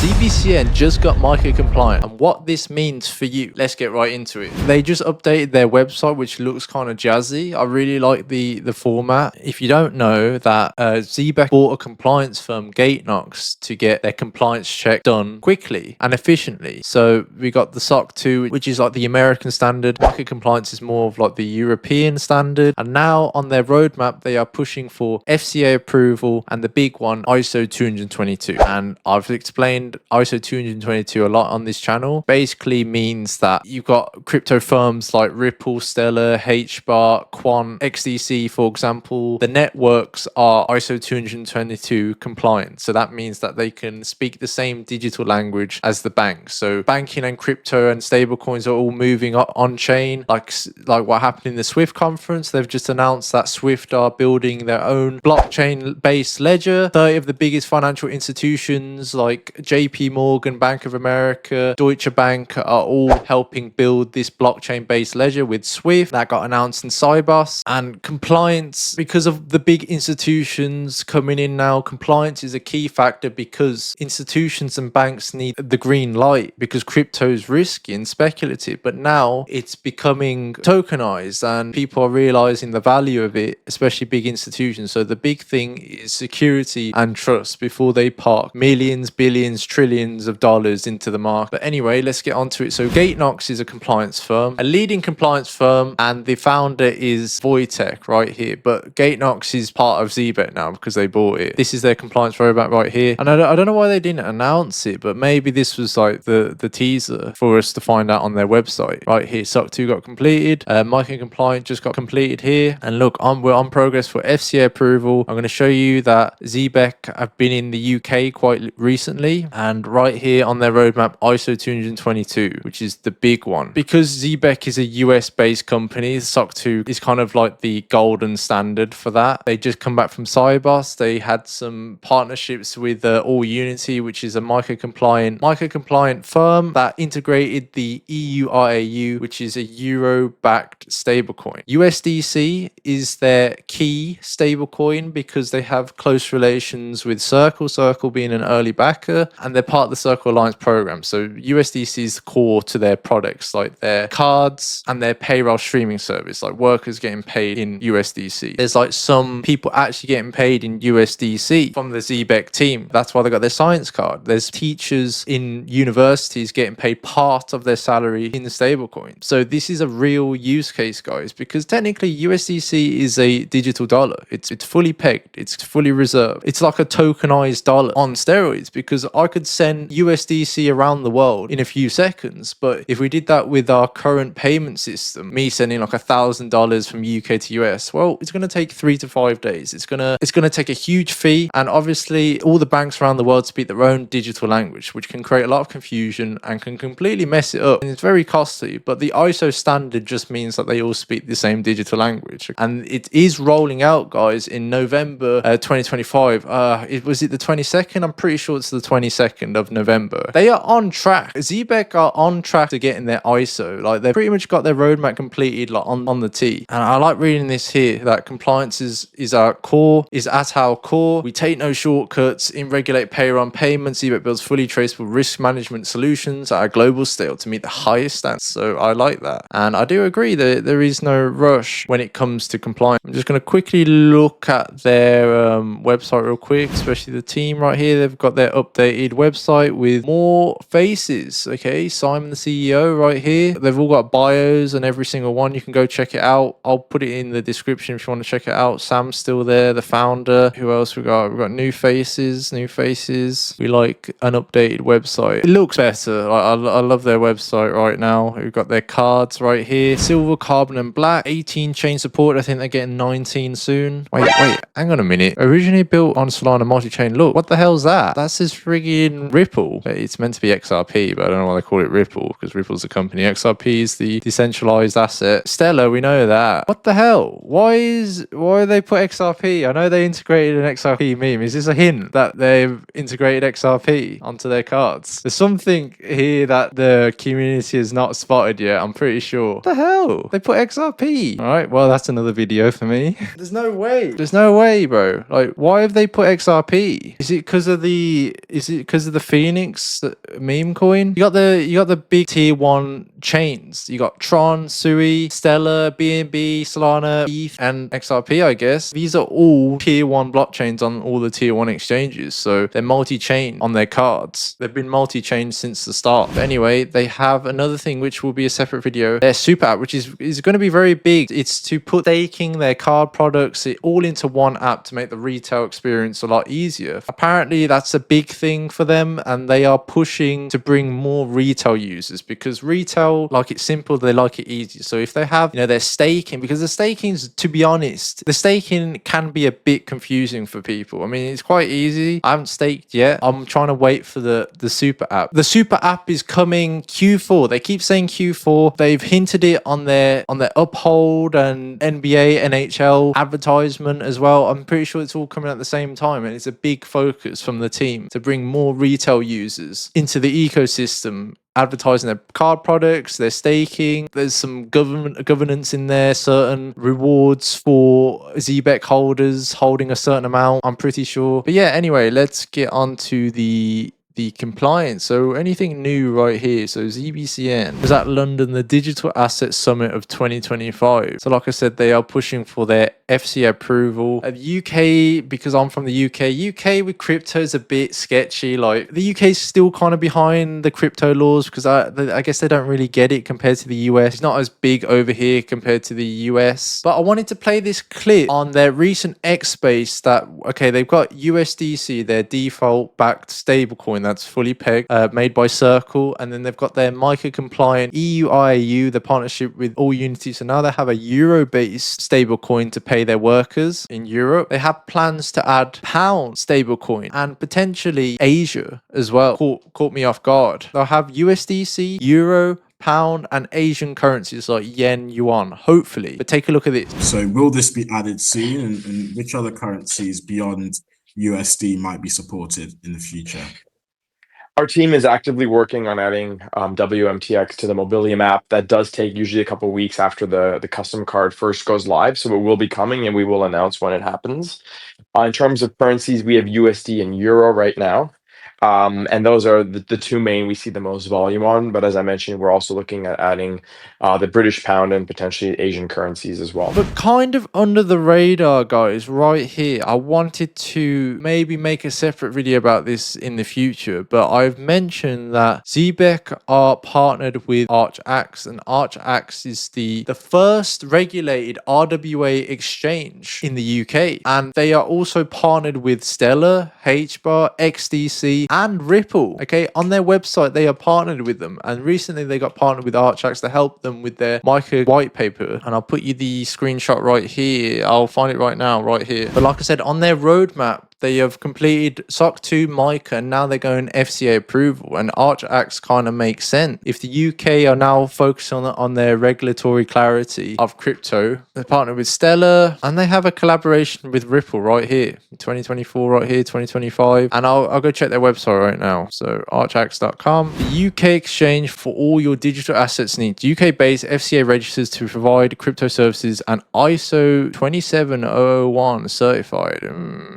ZBCN just got MiCA compliant, and what this means for you, let's get right into it. They just updated their website, which looks kind of jazzy. I really like the format. If you don't know that, zebec bought a compliance firm, Gateknox, to get their compliance check done quickly and efficiently. So we got the SOC 2, which is like the American standard. MiCA compliance is more of like the European standard. And now on their roadmap, they are pushing for FCA approval and the big one, ISO 222. And I've explained ISO 222 a lot on this channel. Basically means that you've got crypto firms like Ripple, Stellar, HBAR, Quant, XDC, for example. The networks are ISO 222 compliant. So that means that they can speak the same digital language as the banks. So banking and crypto and stablecoins are all moving up on chain, like what happened in the Swift conference. They've just announced that Swift are building their own blockchain based ledger. 30 of the biggest financial institutions like JP Morgan, Bank of America, Deutsche Bank are all helping build this blockchain based ledger with Swift. That got announced in Cybus. And compliance, because of the big institutions coming in now, compliance is a key factor because institutions and banks need the green light because crypto is risky and speculative. But now it's becoming tokenized and people are realizing the value of it, especially big institutions. So the big thing is security and trust before they park millions, billions, trillions of dollars into the market. But anyway, let's get on to it. So Gateknox is a compliance firm, a leading compliance firm, and the founder is Wojtek right here. But Gateknox is part of zebec now because they bought it. This is their compliance roadmap right here. And I don't know why they didn't announce it, but maybe this was like the teaser for us to find out on their website. Right here, SOC 2 got completed. MiCA compliant just got completed here. And look, we're on progress for FCA approval. I'm going to show you that zebec have been in the UK quite recently. And right here on their roadmap, ISO 222, which is the big one. Because zebec is a US based company, SOC 2 is kind of like the golden standard for that. They just come back from Cybus. They had some partnerships with All Unity, which is a MiCA compliant firm that integrated the EURAU, which is a euro-backed stablecoin. USDC is their key stablecoin because they have close relations with Circle being an early backer, and they're part of the Circle Alliance program. So USDC is core to their products, like their cards and their payroll streaming service, like workers getting paid in USDC. There's like some people actually getting paid in USDC from the zebec team. That's why they got their science card. There's teachers in universities getting paid part of their salary in the stablecoin. So this is a real use case, guys, because technically USDC is a digital dollar. It's fully pegged. It's fully reserved. It's like a tokenized dollar on steroids because I could send USDC around the world in a few seconds. But if we did that with our current payment system, me sending like $1,000 from UK to US, well, it's going to take 3 to 5 days. It's going to take a huge fee. And obviously all the banks around the world speak their own digital language, which can create a lot of confusion and can completely mess it up. And it's very costly, but the ISO standard just means that they all speak the same digital language. And it is rolling out, guys, in November 2025. Was it the 22nd? I'm pretty sure it's the 22nd of November. They are on track. zebec are on track to getting their ISO. Like, they've pretty much got their roadmap completed, like on the tee. And I like reading this here, that compliance is our core, is at our core. We take no shortcuts in regulate payroll and payments. zebec builds fully traceable risk management solutions at a global scale to meet the highest standards. So I like that. And I do agree that there is no rush when it comes to compliance. I'm just going to quickly look at their website real quick, especially the team right here. They've got their updated website with more faces. Okay, Simon, the CEO, right here. They've all got bios and every single one. You can go check it out. I'll put it in the description if you want to check it out. Sam's still there, the founder. Who else we got? We've got new faces. We like an updated website. It looks better. I love their website right now. We've got their cards right here. Silver, carbon, and black. 18 chain support. I think they're getting 19 soon. Wait, hang on a minute. Originally built on Solana multi-chain. Look, what the hell's that? That's this friggin' Ripple. It's meant to be XRP, but I don't know why they call it Ripple, because Ripple's the company. XRP is the decentralized asset. Stellar, we know that. What the hell? Why they put XRP? I know they integrated an XRP meme. Is this a hint that they've integrated XRP onto their cards? There's something here that the community has not spotted yet, I'm pretty sure. What the hell? They put XRP. All right, well, that's another video for me. There's no way, bro. Like, why have they put XRP? Is it because because of the Phoenix meme coin. You got the big tier 1 chains. You got Tron, Sui, Stellar, BNB, Solana, ETH, and XRP, I guess. These are all tier 1 blockchains on all the tier 1 exchanges. So they're multi-chain on their cards. They've been multi-chain since the start. But anyway, they have another thing which will be a separate video. Their super app, which is going to be very big. It's to put staking their card products all into one app to make the retail experience a lot easier. Apparently that's a big thing for them, and they are pushing to bring more retail users, because retail like it simple, they like it easy. So if they have, their staking, because the staking's, to be honest, the staking can be a bit confusing for people. I mean, it's quite easy. I haven't staked yet. I'm trying to wait for the super app. The super app is coming Q4. They keep saying Q4. They've hinted it on their Uphold and NBA, NHL advertisement as well. I'm pretty sure it's all coming at the same time, and it's a big focus from the team to bring more retail users into the ecosystem, advertising their card products, their staking. There's some governance in there, certain rewards for zebec holders holding a certain amount, I'm pretty sure. But yeah, anyway, let's get on to the compliance. So anything new right here? So ZBCN was at London, the Digital Asset Summit of 2025. So like I said, they are pushing for their FCA approval. UK, because I'm from the UK with crypto is a bit sketchy. Like the UK is still kind of behind the crypto laws, because I guess they don't really get it compared to the US. It's not as big over here compared to the US. But I wanted to play this clip on their recent X-Base that, okay, they've got USDC, their default backed stablecoin that's fully pegged, made by Circle, and then they've got their MiCA compliant EU the partnership with All Unity. So now they have a euro-based stablecoin to pay their workers in Europe. They have plans to add pound stablecoin and potentially Asia as well. Caught me off guard. They'll have USDC, euro, pound, and Asian currencies like yen, yuan, hopefully. But take a look at this. So will this be added soon, and which other currencies beyond USD might be supported in the future? Our team is actively working on adding WMTX to the Mobilium app. That does take usually a couple of weeks after the custom card first goes live. So it will be coming, and we will announce when it happens. In terms of currencies, we have USD and Euro right now. And those are the two main we see the most volume on. But as I mentioned, we're also looking at adding the British pound and potentially Asian currencies as well. But kind of under the radar, guys, right here, I wanted to maybe make a separate video about this in the future. But I've mentioned that zebec are partnered with archax, and archax is the first regulated RWA exchange in the UK. And they are also partnered with Stellar, HBAR, XDC, and Ripple. Okay, on their website they are partnered with them, and recently they got partnered with archax to help them with their MiCA white paper, and I'll put you the screenshot right here. I'll find it right now, right here. But like I said, on their roadmap, they have completed SOC 2 MiCA, and now they're going FCA approval, and archax kind of makes sense. If the UK are now focused on their regulatory clarity of crypto, they're partnered with Stellar, and they have a collaboration with Ripple right here, 2024 right here, 2025, and I'll go check their website right now. So archax.com, the UK exchange for all your digital assets needs, UK-based, FCA registers to provide crypto services, and ISO 27001 certified.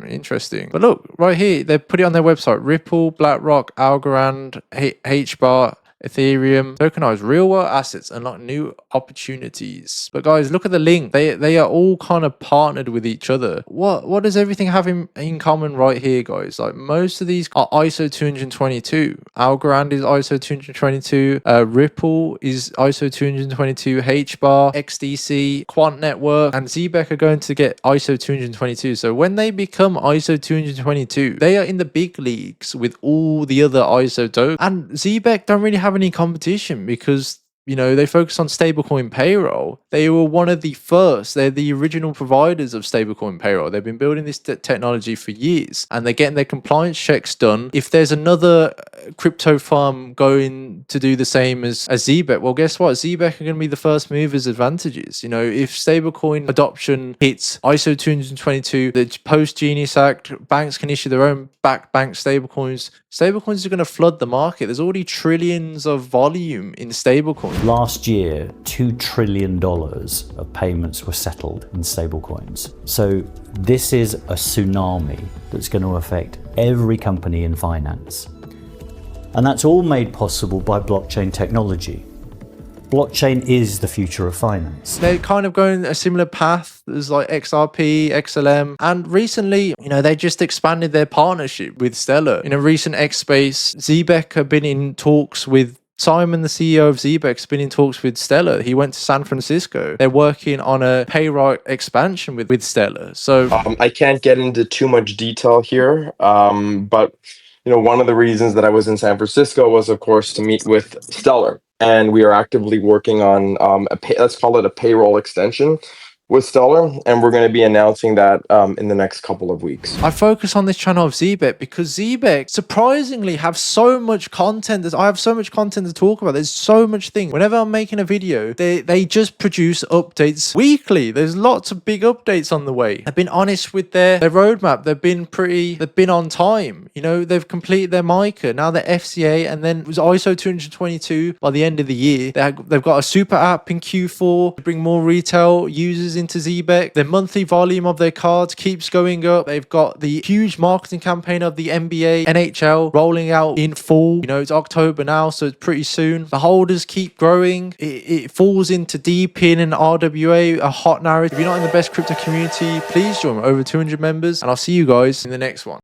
Interesting. But look, right here, they put it on their website. Ripple, BlackRock, Algorand, HBAR, Ethereum, tokenize real world assets, unlock new opportunities. But guys, look at the link. They are all kind of partnered with each other. What does everything have in common right here, guys? Like most of these are ISO 222. Algorand is ISO 222. Ripple is ISO 222. HBAR, XDC, Quant Network, and zebec are going to get ISO 222. So when they become ISO 222, they are in the big leagues with all the other ISO tokens. And zebec don't really have any competition, because they focus on stablecoin payroll. They were one of the first. They're the original providers of stablecoin payroll. They've been building this technology for years, and they're getting their compliance checks done. If there's another crypto firm going to do the same as zebec, well, guess what? Zebec are going to be the first movers advantages. If stablecoin adoption hits ISO 222, the post-Genius Act, banks can issue their own backed bank stablecoins. Stablecoins are going to flood the market. There's already trillions of volume in stablecoins. Last year, $2 trillion of payments were settled in stablecoins. So this is a tsunami that's going to affect every company in finance. And that's all made possible by blockchain technology. Blockchain is the future of finance. They're kind of going a similar path. There's like XRP, XLM, and recently, they just expanded their partnership with Stellar. In a recent X Space, Zebec have been in talks with Simon, the CEO of zebec, has been in talks with Stellar. He went to San Francisco. They're working on a payroll expansion with Stellar. So I can't get into too much detail here, but one of the reasons that I was in San Francisco was, of course, to meet with Stellar, and we are actively working on let's call it a payroll extension with Stellar, and we're going to be announcing that in the next couple of weeks. I focus on this channel of zebec because zebec surprisingly have so much content. I have so much content to talk about. There's so much thing. Whenever I'm making a video, they just produce updates weekly. There's lots of big updates on the way. They've been honest with their roadmap. They've been on time. They've completed their MiCA. Now they're FCA, and then it was ISO 222 by the end of the year. They've got a super app in Q4 to bring more retail users into zebec. Their monthly volume of their cards keeps going up. They've got the huge marketing campaign of the NBA, NHL rolling out in fall. It's October now, so it's pretty soon. The holders keep growing. It falls into DPIN and RWA, a hot narrative. If you're not in the best crypto community, please join over 200 members, and I'll see you guys in the next one.